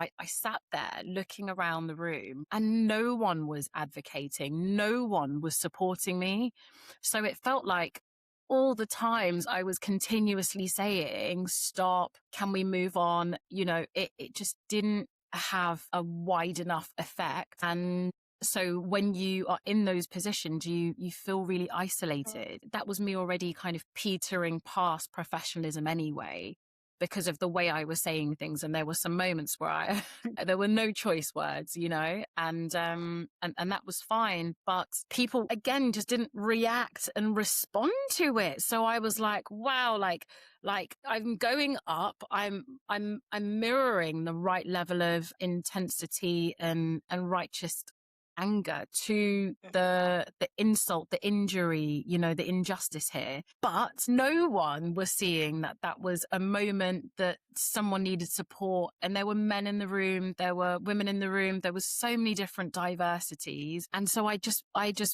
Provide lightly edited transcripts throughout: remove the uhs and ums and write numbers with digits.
I sat there looking around the room and no one was advocating, no one was supporting me. So it felt like all the times I was continuously saying, stop, can we move on? It just didn't have a wide enough effect. And so when you are in those positions, you feel really isolated. That was me already kind of petering past professionalism anyway, because of the way I was saying things. And there were some moments where there were no choice words, and that was fine. But people again just didn't react and respond to it. So I was like, wow, like I'm going up, I'm mirroring the right level of intensity and righteous anger to the insult, the injury, the injustice here. But no one was seeing that was a moment that someone needed support. And there were men in the room, there were women in the room, there was so many different diversities. And so I just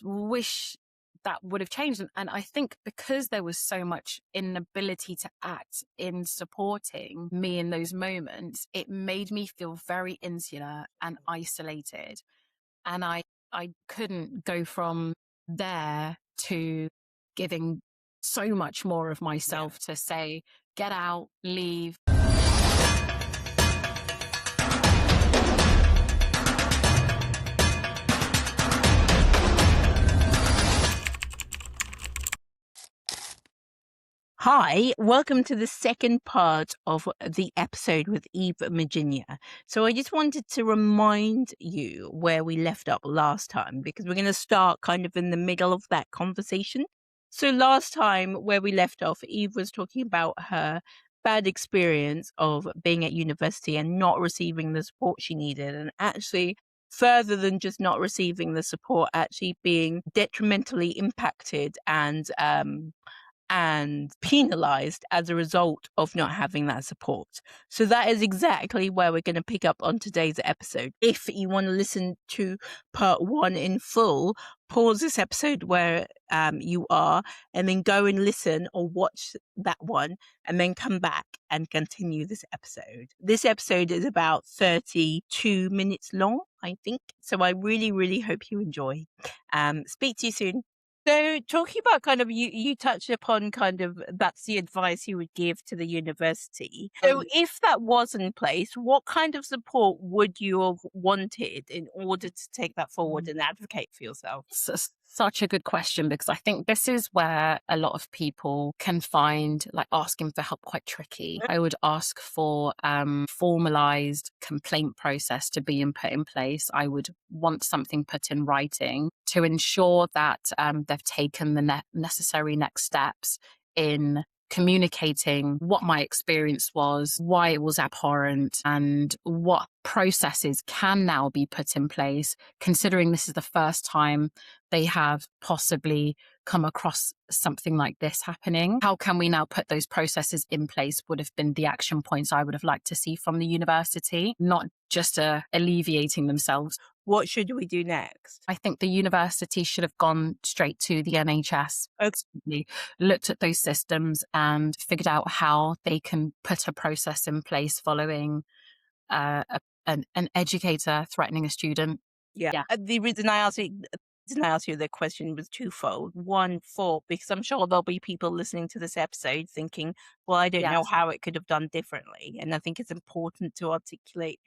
wish that would have changed. And I think because there was so much inability to act in supporting me in those moments, it made me feel very insular and isolated. And I couldn't go from there to giving so much more of myself to say, get out, leave. Hi, welcome to the second part of the episode with Mujinya. So I just wanted to remind you where we left up last time, because we're going to start kind of in the middle of that conversation. So last time where we left off, Eve was talking about her bad experience of being at university and not receiving the support she needed, and actually further than just not receiving the support, actually being detrimentally impacted and penalized as a result of not having that support. So that is exactly where we're going to pick up on today's episode. If you want to listen to part 1 in full, pause this episode where you are, and then go and listen or watch that one, and then come back and continue this episode. This episode is about 32 minutes long, I think. So I really, really hope you enjoy. Speak to you soon. So talking about kind of, you touched upon kind of that's the advice you would give to the university. So if that was in place, what kind of support would you have wanted in order to take that forward and advocate for yourself? Such a good question, because I think this is where a lot of people can find like asking for help quite tricky. I would ask for formalized complaint process to be put in place. I would want something put in writing to ensure that they've taken the necessary next steps in communicating what my experience was, why it was abhorrent, and what processes can now be put in place, considering this is the first time they have possibly come across something like this happening. How can we now put those processes in place would have been the action points I would have liked to see from the university, not just alleviating themselves. What should we do next? I think the university should have gone straight to the NHS, looked at those systems and figured out how they can put a process in place following an educator threatening a student. Yeah. The reason I asked you the question was twofold. One, because I'm sure there'll be people listening to this episode thinking, well, I don't know how it could have done differently. And I think it's important to articulate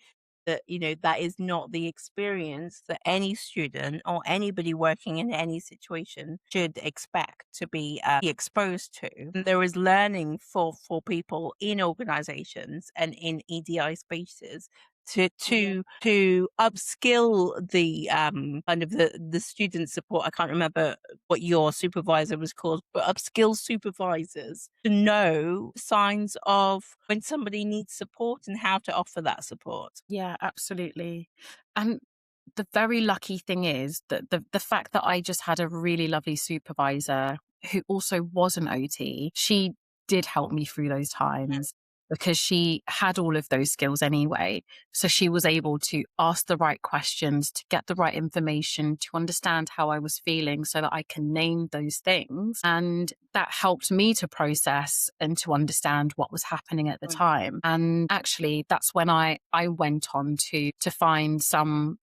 that, that is not the experience that any student or anybody working in any situation should expect to be exposed to. There is learning for people in organizations and in EDI spaces to upskill the kind of the student support. I can't remember what your supervisor was called, but upskill supervisors to know signs of when somebody needs support and how to offer that support. Yeah, absolutely. And the very lucky thing is that the fact that I just had a really lovely supervisor who also was an OT, she did help me through those times. because she had all of those skills anyway. So she was able to ask the right questions, to get the right information, to understand how I was feeling so that I can name those things. And that helped me to process and to understand what was happening at the time. And actually, that's when I went on to find some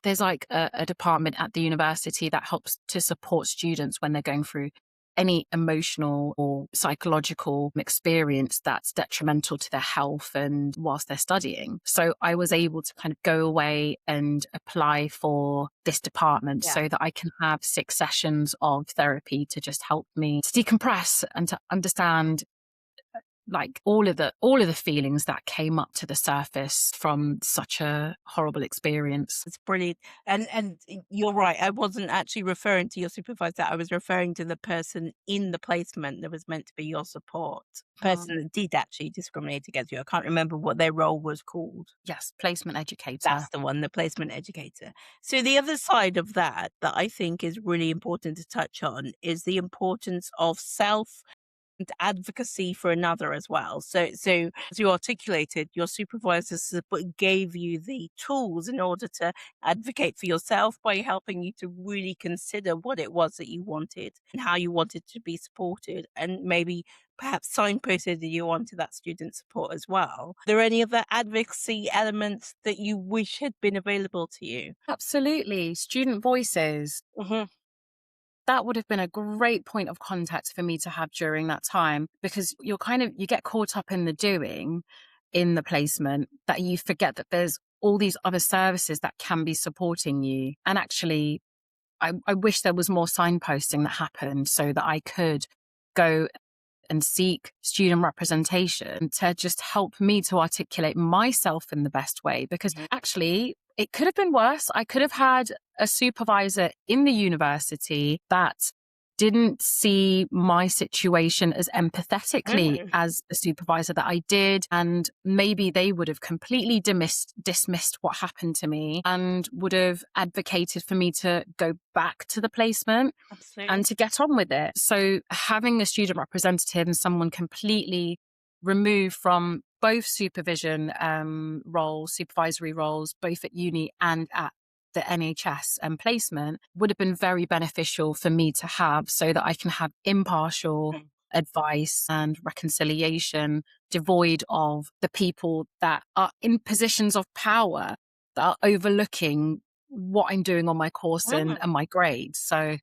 there's like a department at the university that helps to support students when they're going through any emotional or psychological experience that's detrimental to their health and whilst they're studying. So I was able to kind of go away and apply for this department so that I can have 6 sessions of therapy to just help me to decompress and to understand like all of the feelings that came up to the surface from such a horrible experience. It's brilliant. And you're right. I wasn't actually referring to your supervisor. I was referring to the person in the placement that was meant to be your support. Person that did actually discriminate against you. I can't remember what their role was called. Yes, placement educator. That's the one, the placement educator. So the other side of that I think is really important to touch on is the importance of self advocacy for another as well. So as you articulated, your supervisors gave you the tools in order to advocate for yourself by helping you to really consider what it was that you wanted and how you wanted to be supported, and maybe perhaps signposted you onto that student support as well. Are there any other advocacy elements that you wish had been available to you? Absolutely. Student voices. Mm-hmm. That would have been a great point of contact for me to have during that time, because you get caught up in the doing in the placement that you forget that there's all these other services that can be supporting you. And actually, I wish there was more signposting that happened so that I could go and seek student representation to just help me to articulate myself in the best way. Because actually, it could have been worse. I could have had a supervisor in the university that didn't see my situation as empathetically as a supervisor that I did. And maybe they would have completely dismissed what happened to me and would have advocated for me to go back to the placement. Absolutely. And to get on with it. So having a student representative and someone completely removed from both supervision roles, supervisory roles, both at uni and at the NHS and placement would have been very beneficial for me to have so that I can have impartial advice and reconciliation devoid of the people that are in positions of power that are overlooking what I'm doing on my course and my grades. So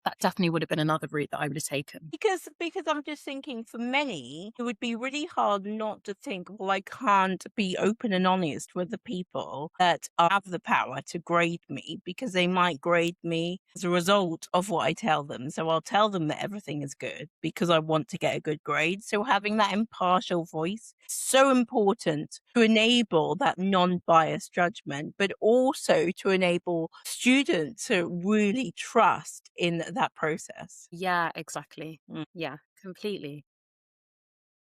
that definitely would have been another route that I would have taken. Because I'm just thinking for many, it would be really hard not to think, well, I can't be open and honest with the people that have the power to grade me because they might grade me as a result of what I tell them. So I'll tell them that everything is good because I want to get a good grade. So having that impartial voice is so important to enable that non-biased judgment, but also to enable students to really trust in that process. Yeah, exactly. Yeah, completely.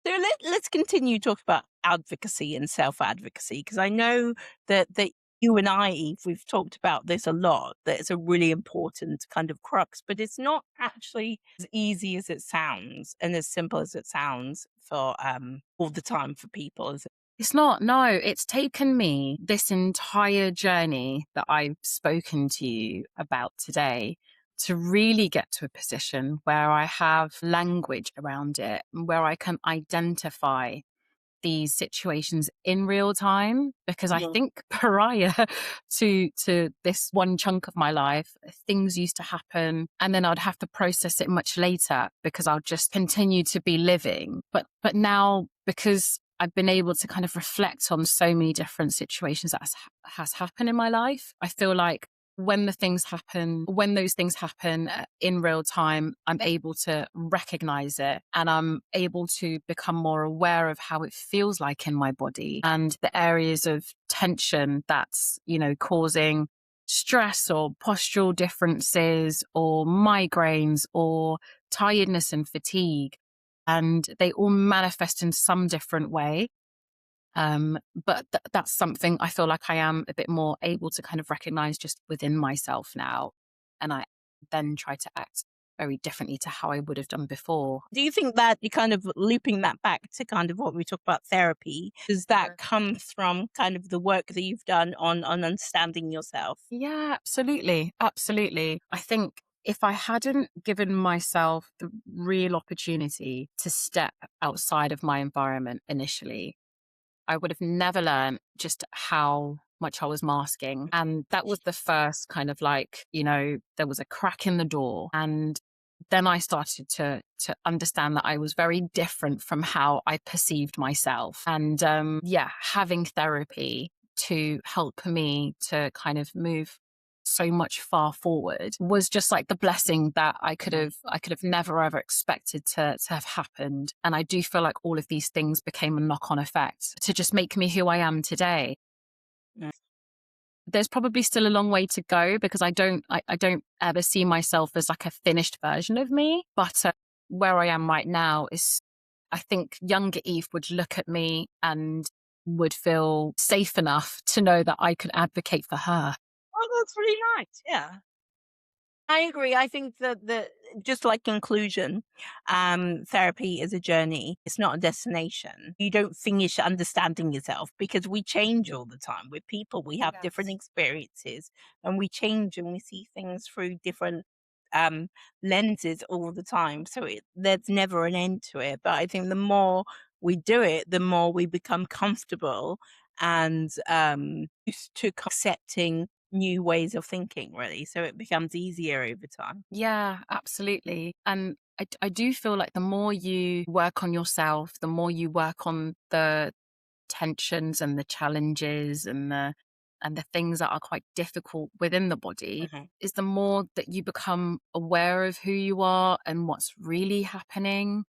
So let's continue to talk about advocacy and self-advocacy, because I know that you and I, Eve, we've talked about this a lot, that it's a really important kind of crux, but it's not actually as easy as it sounds and as simple as it sounds for all the time for people, is it? It's not, no, it's taken me this entire journey that I've spoken to you about today to really get to a position where I have language around it, where I can identify these situations in real time, because I think prior to this one chunk of my life, things used to happen and then I'd have to process it much later because I'll just continue to be living. But now, because I've been able to kind of reflect on so many different situations that has happened in my life, I feel like when those things happen in real time, I'm able to recognize it and I'm able to become more aware of how it feels like in my body and the areas of tension that's, causing stress or postural differences or migraines or tiredness and fatigue. And they all manifest in some different way. But that's something I feel like I am a bit more able to kind of recognize just within myself now. And I then try to act very differently to how I would have done before. Do you think that you kind of looping that back to kind of what we talked about therapy, does that come from kind of the work that you've done on understanding yourself? Yeah, absolutely. Absolutely. I think if I hadn't given myself the real opportunity to step outside of my environment initially, I would have never learned just how much I was masking. And that was the first kind of like, there was a crack in the door. And then I started to understand that I was very different from how I perceived myself. And yeah, having therapy to help me to kind of move so much far forward was just like the blessing that I could have never ever expected to have happened. And I do feel like all of these things became a knock-on effect to just make me who I am today. Mm. There's probably still a long way to go because I don't ever see myself as like a finished version of me. But where I am right now is, I think younger Eve would look at me and would feel safe enough to know that I could advocate for her. Oh, that's really nice. Yeah. I agree. I think that just like inclusion, therapy is a journey. It's not a destination. You don't finish understanding yourself because we change all the time. We're people. We have different Yes. experiences, and we change and we see things through different um, lenses all the time. So there's never an end to it. But I think the more we do it, the more we become comfortable and used to accepting new ways of thinking, really. So it becomes easier over time. Yeah, absolutely. And I do feel like the more you work on yourself, the more you work on the tensions and the challenges and the things that are quite difficult within the body, Mhm. is the more that you become aware of who you are and what's really happening.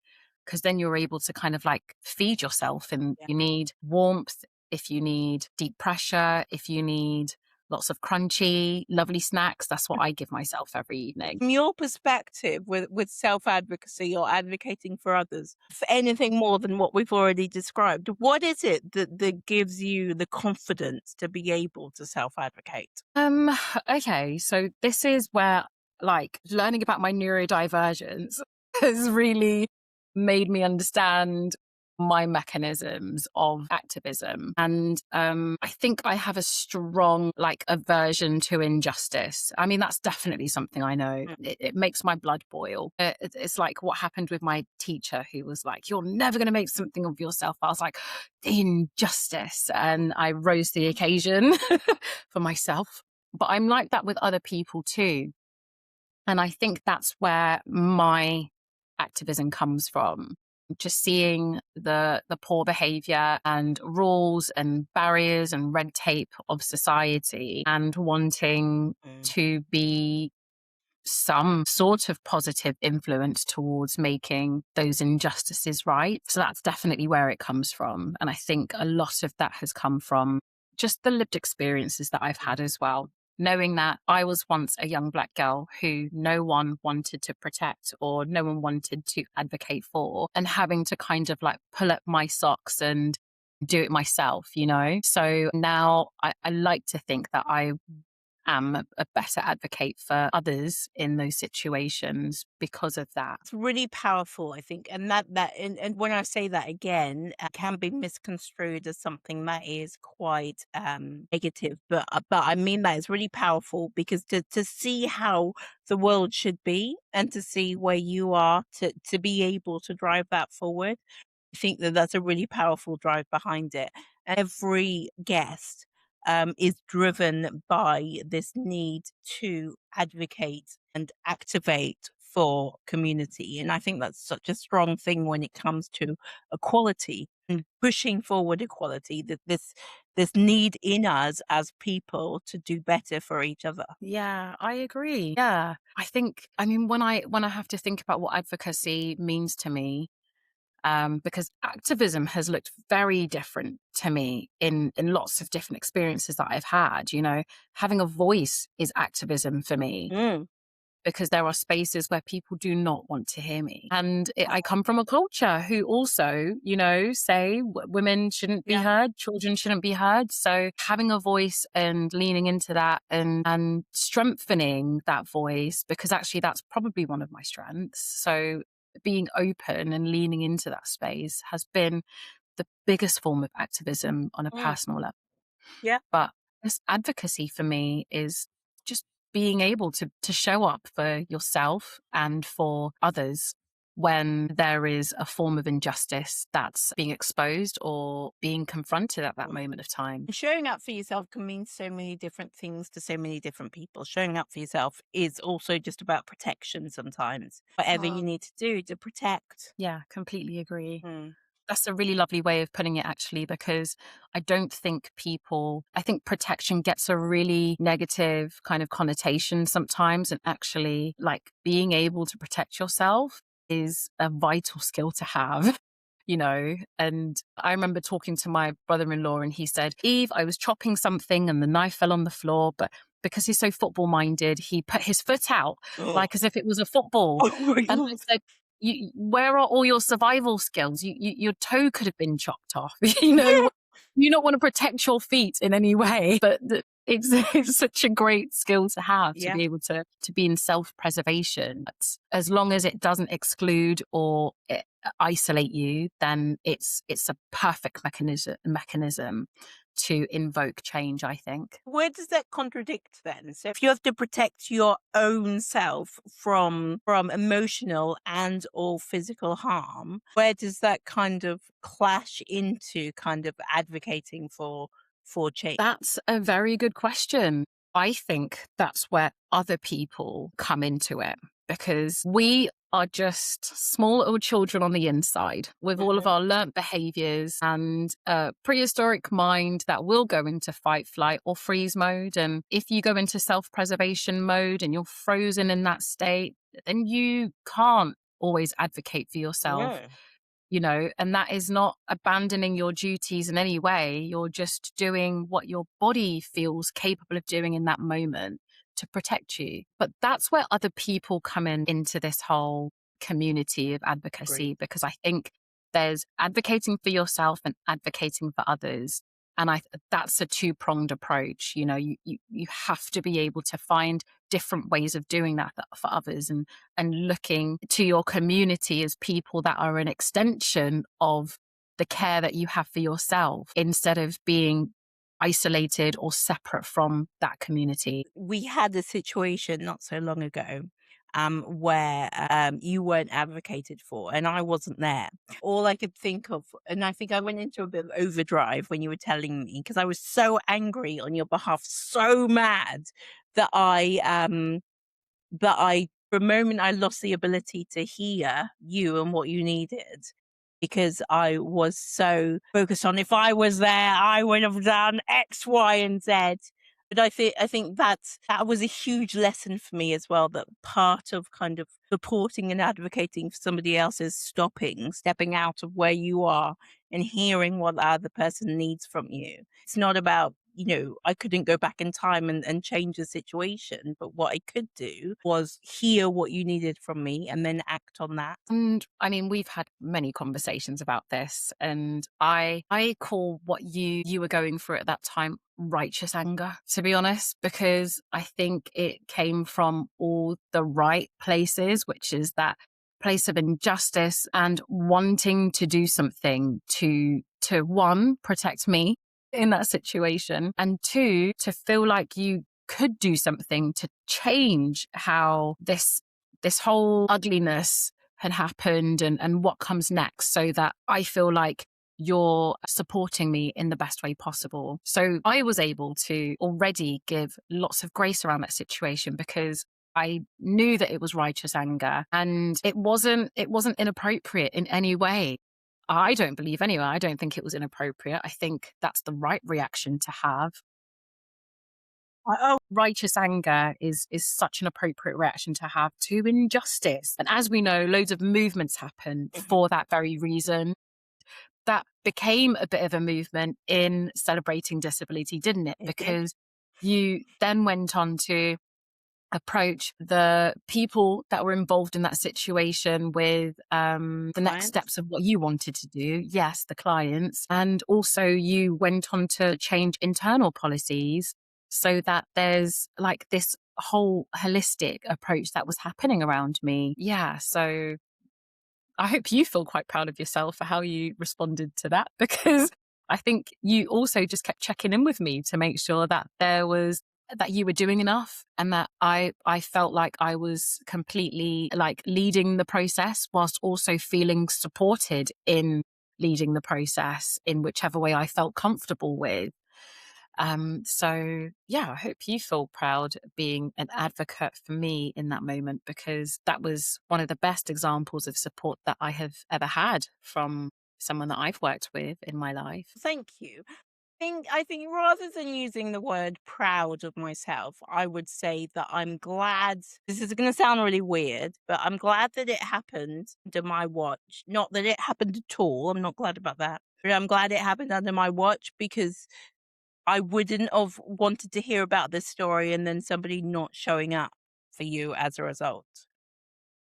Because then you're able to kind of like feed yourself, and Yeah. you need warmth, if you need deep pressure, if you need lots of crunchy, lovely snacks. That's what I give myself every evening. From your perspective, with self advocacy or advocating for others, for anything more than what we've already described, what is it that gives you the confidence to be able to self advocate? Um, okay, so this is where like learning about my neurodivergence has really made me understand my mechanisms of activism. And I think I have a strong like aversion to injustice. I mean, that's definitely something I know. Mm. It makes my blood boil. It's like what happened with my teacher who was like, "You're never going to make something of yourself." I was like, injustice. And I rose to the occasion for myself. But I'm like that with other people too. And I think that's where my activism comes from. Just seeing the poor behavior and rules and barriers and red tape of society and wanting Mm. to be some sort of positive influence towards making those injustices right. So that's definitely where it comes from. And I think a lot of that has come from just the lived experiences that I've had as well. Knowing that I was once a young Black girl who no one wanted to protect or no one wanted to advocate for, and having to kind of like pull up my socks and do it myself. So now I like to think that I am a better advocate for others in those situations because of that. It's really powerful, I think, and and when I say that again, can be misconstrued as something that is quite negative, but I mean that it's really powerful because to see how the world should be and to see where you are to be able to drive that forward. I think that that's a really powerful drive behind it. Every guest is driven by this need to advocate and activate for community. And I think that's such a strong thing when it comes to equality and pushing forward equality, that this need in us as people to do better for each other. Yeah, I agree. Yeah. I mean, when I have to think about what advocacy means to me, because activism has looked very different to me in lots of different experiences that I've had. Having a voice is activism for me. Mm. because there are spaces where people do not want to hear me. And I come from a culture who also, say women shouldn't be Yeah. heard, children shouldn't be heard. So having a voice and leaning into that and strengthening that voice, because actually that's probably one of my strengths. So being open and leaning into that space has been the biggest form of activism on a Mm. personal level. Yeah. But this advocacy for me is just being able to show up for yourself and for others when there is a form of injustice that's being exposed or being confronted at that moment of time. And showing up for yourself can mean so many different things to so many different people. Showing up for yourself is also just about protection sometimes. Whatever you need to do to protect. Yeah, completely agree. Mm. That's a really lovely way of putting it, actually, because I think protection gets a really negative kind of connotation sometimes. And actually, like, being able to protect yourself is a vital skill to have. And I remember talking to my brother-in-law and he said, Eve, I was chopping something and the knife fell on the floor, but because he's so football minded, he put his foot out Oh, like as if it was a football. my And God. I said, where are all your survival skills? Your toe could have been chopped off. You not want to protect your feet in any way, but it's such a great skill to have, to Yeah. be able to be in self-preservation. But as long as it doesn't exclude or isolate you, then it's a perfect mechanism to invoke change, I think. Where does that contradict then? So if you have to protect your own self from emotional and or physical harm, where does that kind of clash into kind of advocating for change? That's a very good question. I think that's where other people come into it, because we are just small little children on the inside with all of Mhm. our learnt behaviors and a prehistoric mind that will go into fight, flight, or freeze mode. And if you go into self-preservation mode and you're frozen in that state, then you can't always advocate for yourself. Yeah. And that is not abandoning your duties in any way. You're just doing what your body feels capable of doing in that moment to protect you. But that's where other people come into this whole community of Agree. advocacy, because I think there's advocating for yourself and advocating for others. And that's a two-pronged approach. You have to be able to find different ways of doing that for others, and looking to your community as people that are an extension of the care that you have for yourself, instead of being isolated or separate from that community. We had a situation not so long ago where you weren't advocated for and I wasn't there. All I could think of, and I think I went into a bit of overdrive when you were telling me because I was so angry on your behalf, so mad that for a moment, I lost the ability to hear you and what you needed because I was so focused on if I was there, I would have done X, Y, and Z. But I think that was a huge lesson for me as well. That part of kind of supporting and advocating for somebody else is stepping out of where you are and hearing what the other person needs from you. It's not about, I couldn't go back in time and change the situation, but what I could do was hear what you needed from me and then act on that. And I mean, we've had many conversations about this, and I call what you were going through at that time righteous anger, to be honest, because I think it came from all the right places, which is that place of injustice and wanting to do something to one, protect me in that situation, and two, to feel like you could do something to change how this whole ugliness had happened, and what comes next, so that I feel like you're supporting me in the best way possible. So I was able to already give lots of grace around that situation, because I knew that it was righteous anger and it wasn't inappropriate in any way. I don't believe, anyway, I don't think it was inappropriate. I think that's the right reaction to have. Oh, Righteous anger is such an appropriate reaction to have to injustice. And as we know, loads of movements happen mhm. for that very reason. That became a bit of a movement in celebrating disability, didn't it? It did. Because you then went on to approach the people that were involved in that situation with the next steps of what you wanted to do. Yes, the clients. And also you went on to change internal policies so that there's like this whole holistic approach that was happening around me. Yeah. So I hope you feel quite proud of yourself for how you responded to that, because I think you also just kept checking in with me to make sure that that you were doing enough, and that I felt like I was completely like leading the process whilst also feeling supported in leading the process in whichever way I felt comfortable with. So yeah, I hope you feel proud being an advocate for me in that moment, because that was one of the best examples of support that I have ever had from someone that I've worked with in my life. Thank you. I think rather than using the word proud of myself, I would say that I'm glad. This is going to sound really weird, but I'm glad that it happened under my watch. Not that it happened at all. I'm not glad about that. But I'm glad it happened under my watch, because I wouldn't have wanted to hear about this story and then somebody not showing up for you as a result.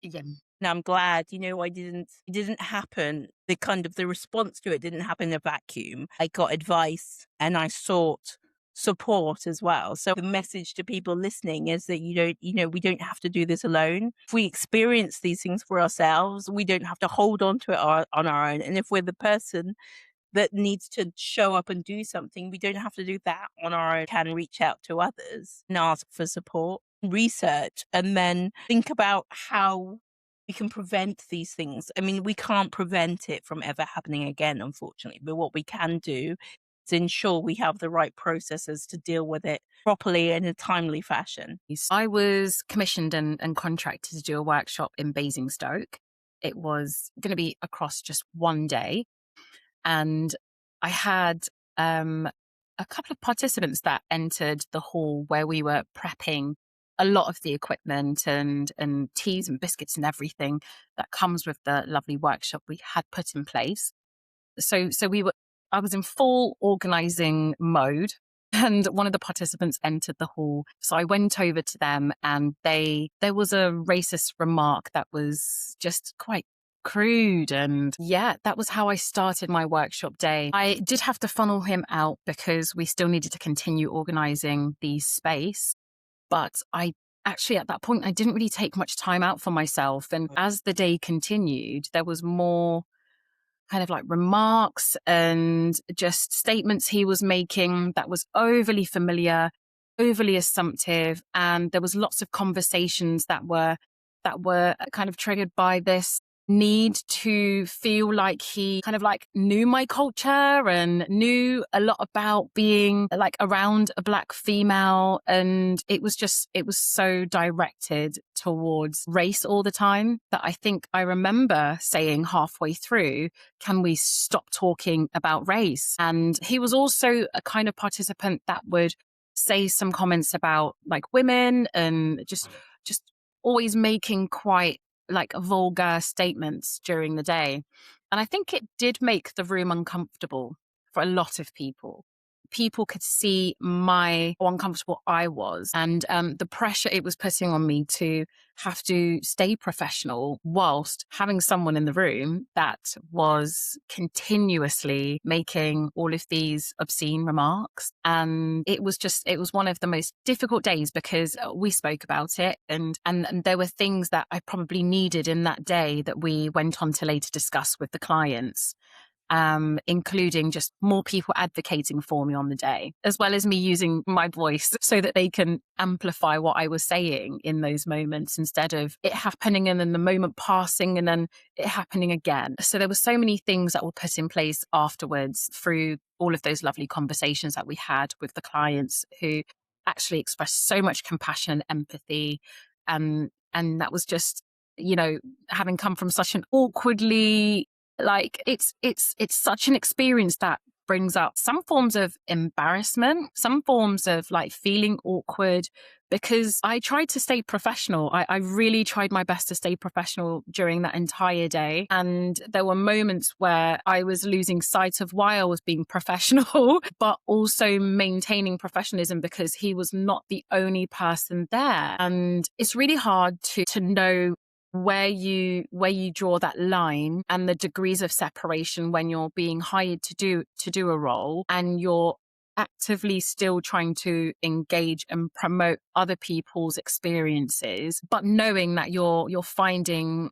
Yeah. And I'm glad, it didn't happen. The response to it didn't happen in a vacuum. I got advice and I sought support as well. So the message to people listening is that we don't have to do this alone. If we experience these things for ourselves, we don't have to hold on to it on our own. And if we're the person that needs to show up and do something, we don't have to do that on our own. Can reach out to others and ask for support, research, and then think about how we can prevent these things. I mean, we can't prevent it from ever happening again, unfortunately, but what we can do is ensure we have the right processes to deal with it properly in a timely fashion. I was commissioned and contracted to do a workshop in Basingstoke. It was going to be across just one day. And I had a couple of participants that entered the hall where we were prepping a lot of the equipment and teas and biscuits and everything that comes with the lovely workshop we had put in place. So I was in full organizing mode, and one of the participants entered the hall. So I went over to them, and there was a racist remark that was just quite crude. And yeah, that was how I started my workshop day. I did have to funnel him out because we still needed to continue organizing the space. But I actually, at that point, I didn't really take much time out for myself. And as the day continued, there was more kind of like remarks and just statements he was making that was overly familiar, overly assumptive. And there was lots of conversations that were kind of triggered by this need to feel like he kind of like knew my culture and knew a lot about being like around a Black female. And it was so directed towards race all the time that I think I remember saying halfway through, can we stop talking about race? And he was also a kind of participant that would say some comments about like women and just always making quite like vulgar statements during the day. And I think it did make the room uncomfortable for a lot of people. People could see how uncomfortable I was, and the pressure it was putting on me to have to stay professional whilst having someone in the room that was continuously making all of these obscene remarks. And it was one of the most difficult days, because we spoke about it, and there were things that I probably needed in that day that we went on to later discuss with the clients. Including just more people advocating for me on the day, as well as me using my voice so that they can amplify what I was saying in those moments, instead of it happening and then the moment passing and then it happening again. So there were so many things that were put in place afterwards through all of those lovely conversations that we had with the clients, who actually expressed so much compassion and empathy. And that was just, having come from such an awkwardly, like it's such an experience that brings up some forms of embarrassment, some forms of like feeling awkward because I tried to stay professional. I really tried my best to stay professional during that entire day. And there were moments where I was losing sight of why I was being professional, but also maintaining professionalism because he was not the only person there. And it's really hard to know where you draw that line and the degrees of separation when you're being hired to do a role and you're actively still trying to engage and promote other people's experiences, but knowing that you're finding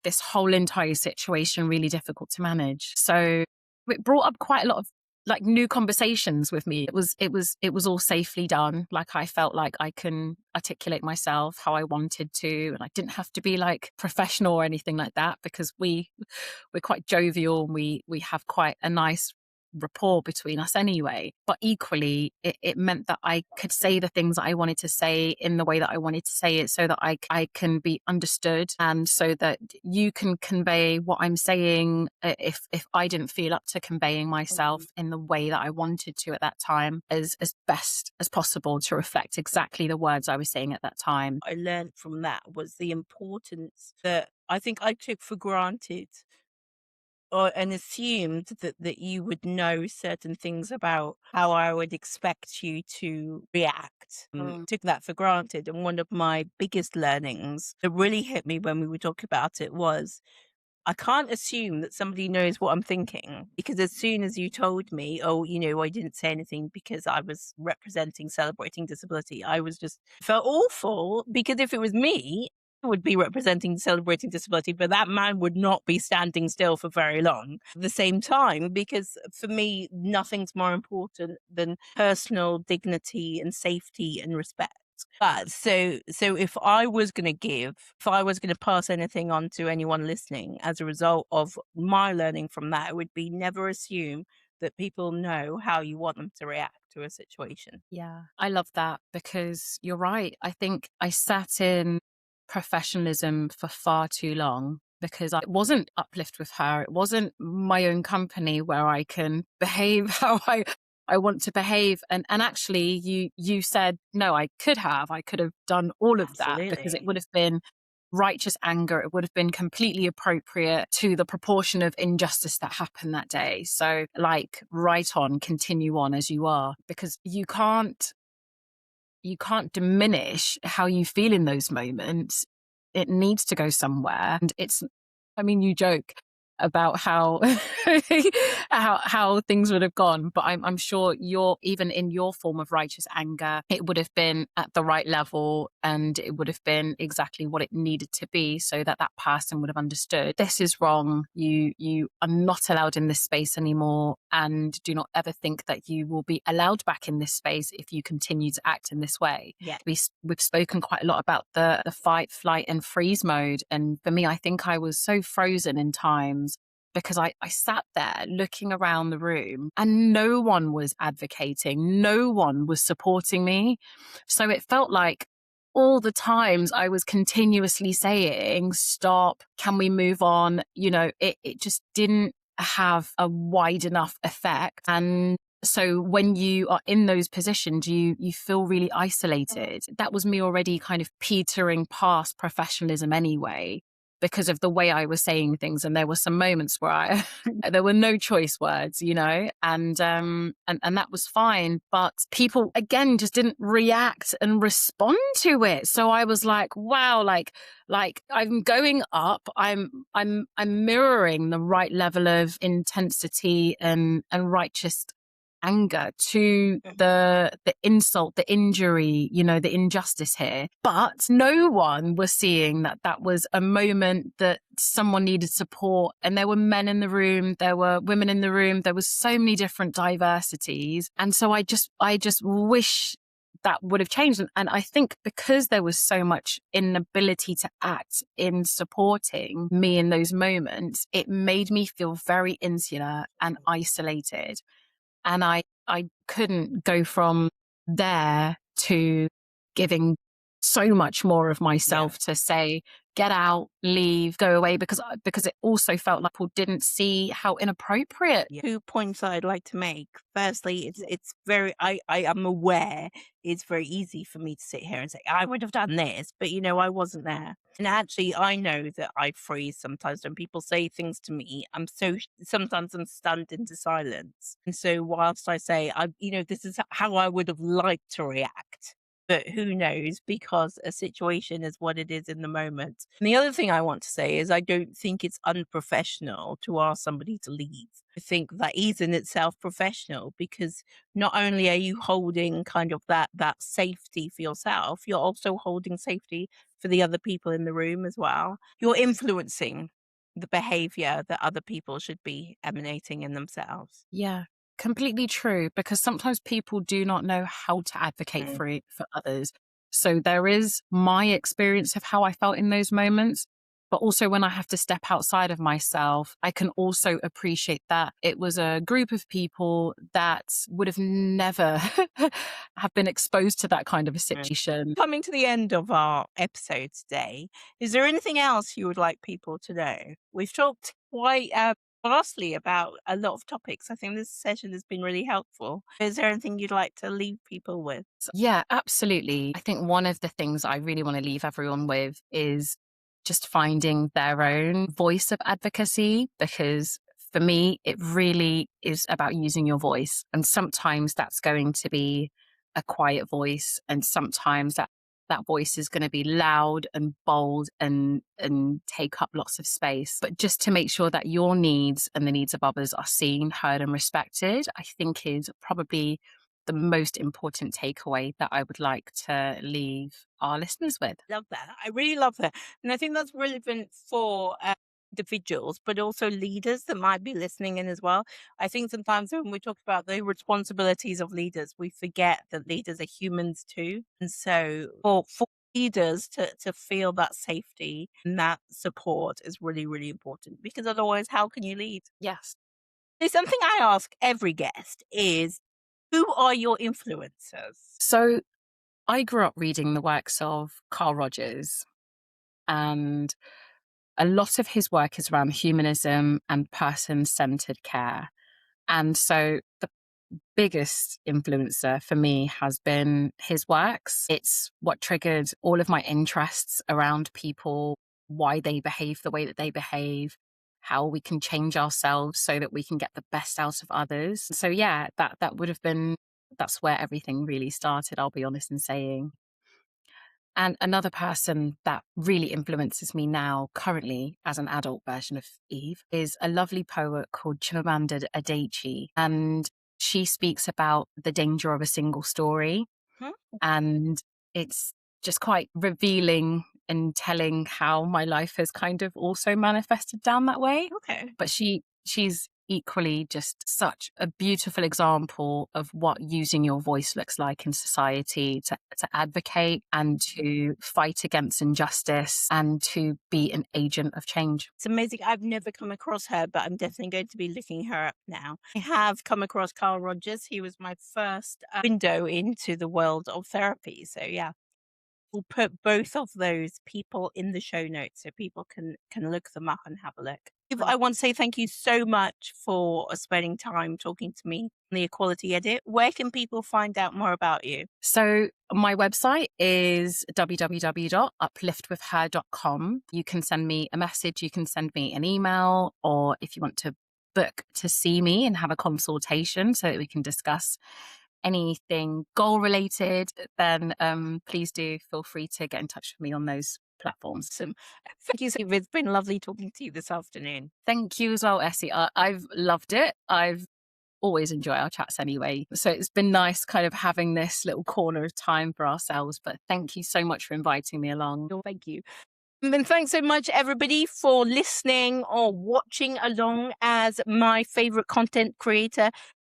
this whole entire situation really difficult to manage. So it brought up quite a lot of like new conversations with me. It was all safely done. Like I felt like I can articulate myself how I wanted to, and I didn't have to be like professional or anything like that because we're quite jovial and we have quite a nice rapport between us anyway. But equally, it meant that I could say the things that I wanted to say in the way that I wanted to say it so that I can be understood and so that you can convey what I'm saying if I didn't feel up to conveying myself in the way that I wanted to at that time as best as possible to reflect exactly the words I was saying at that time. I learned from that was the importance that I think I took for granted and assumed that you would know certain things about how I would expect you to react. Took that for granted. And one of my biggest learnings that really hit me when we were talking about it was I can't assume that somebody knows what I'm thinking, because as soon as you told me, oh, I didn't say anything because I was representing celebrating disability, I was just felt awful, because if it was me, I would be representing celebrating disability, but that man would not be standing still for very long at the same time, because for me, nothing's more important than personal dignity and safety and respect. But so if I was going to pass anything on to anyone listening as a result of my learning from that, it would be never assume that people know how you want them to react to a situation. Yeah, I love that because you're right. I think I sat in professionalism for far too long because it wasn't Uplift with her. It wasn't my own company where I can behave how I want to behave. And actually you said, no, I could have done all of that because it Absolutely. would have been righteous anger. It would have been completely appropriate to the proportion of injustice that happened that day. So like, right on, continue on as you are, because you can't diminish how you feel in those moments. It needs to go somewhere. And you joke about how how things would have gone, but I'm sure even in your form of righteous anger, it would have been at the right level and it would have been exactly what it needed to be so that person would have understood this is wrong. You are not allowed in this space anymore, and do not ever think that you will be allowed back in this space if you continue to act in this way. Yeah. We've spoken quite a lot about the fight, flight and freeze mode, and for me, I think I was so frozen in times because I sat there looking around the room and no one was advocating, no one was supporting me. So it felt like all the times I was continuously saying, stop, can we move on? It just didn't have a wide enough effect. And so when you are in those positions, you feel really isolated. That was me already kind of petering past professionalism anyway, because of the way I was saying things. And there were some moments where there were no choice words, and that was fine. But people, again, just didn't react and respond to it. So I was like, wow, like I'm going up, I'm mirroring the right level of intensity and righteous anger to the insult, the injury, the injustice here. But no one was seeing that was a moment that someone needed support. And there were men in the room, there were women in the room, there was so many different diversities. And so I just wish that would have changed. And I think because there was so much inability to act in supporting me in those moments, it made me feel very insular and isolated. And I couldn't go from there to giving so much more of myself to say, get out, leave, go away, because it also felt like people didn't see how inappropriate. 2 points I'd like to make. Firstly, it's very I am aware it's very easy for me to sit here and say, "I would have done this," but, I wasn't there. And actually, I know that I freeze sometimes when people say things to me. Sometimes I'm stunned into silence. And so whilst I say, this is how I would have liked to react, but who knows, because a situation is what it is in the moment. And the other thing I want to say is I don't think it's unprofessional to ask somebody to leave. I think that is in itself professional, because not only are you holding kind of that safety for yourself, you're also holding safety for the other people in the room as well. You're influencing the behavior that other people should be emanating in themselves. Yeah, completely true, because sometimes people do not know how to advocate for others. So there is my experience of how I felt in those moments. But also when I have to step outside of myself, I can also appreciate that it was a group of people that would have never have been exposed to that kind of a situation. Coming to the end of our episode today, is there anything else you would like people to know? We've talked quite vastly about a lot of topics. I think this session has been really helpful. Is there anything you'd like to leave people with? Yeah, absolutely. I think one of the things I really want to leave everyone with is just finding their own voice of advocacy, because for me, it really is about using your voice. And sometimes that's going to be a quiet voice, and sometimes that voice is going to be loud and bold and take up lots of space. But just to make sure that your needs and the needs of others are seen, heard, and respected, I think is probably the most important takeaway that I would like to leave our listeners with. Love that. I really love that. And I think that's relevant for individuals, but also leaders that might be listening in as well. I think sometimes when we talk about the responsibilities of leaders, we forget that leaders are humans too. And so for leaders to feel that safety and that support is really, really important, because otherwise, how can you lead? Yes. There's something I ask every guest is, who are your influencers? So I grew up reading the works of Carl Rogers, and a lot of his work is around humanism and person-centered care. And so the biggest influencer for me has been his works. It's what triggered all of my interests around people, why they behave the way that they behave, how we can change ourselves so that we can get the best out of others. So yeah, that would have been, that's where everything really started, I'll be honest in saying. And another person that really influences me now, currently, as an adult version of Eve, is a lovely poet called Chimamanda Adichie. And she speaks about the danger of a single story. Hmm? And it's just quite revealing and telling how my life has kind of also manifested down that way. Okay. But she's equally just such a beautiful example of what using your voice looks like in society, to advocate and to fight against injustice and to be an agent of change. It's amazing. I've never come across her, but I'm definitely going to be looking her up now. I have come across Carl Rogers. He was my first window into the world of therapy. So yeah, we'll put both of those people in the show notes so people can look them up and have a look. I want to say thank you so much for spending time talking to me on the Equality Edit. Where can people find out more about you? So my website is www.upliftwithher.com. You can send me a message, you can send me an email, or if you want to book to see me and have a consultation so that we can discuss anything goal related, then please do feel free to get in touch with me on those platforms. Awesome. Thank you, Steve. It's been lovely talking to you this afternoon. Thank you as well, Esi. I've loved it. I've always enjoy our chats anyway. So it's been nice kind of having this little corner of time for ourselves. But thank you so much for inviting me along. Oh, thank you. And thanks so much, everybody, for listening or watching along. As my favorite content creator,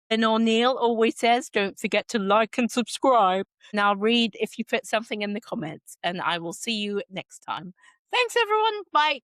and O'Neill, always says, don't forget to like and subscribe. And I'll read if you put something in the comments, and I will see you next time. Thanks, everyone. Bye.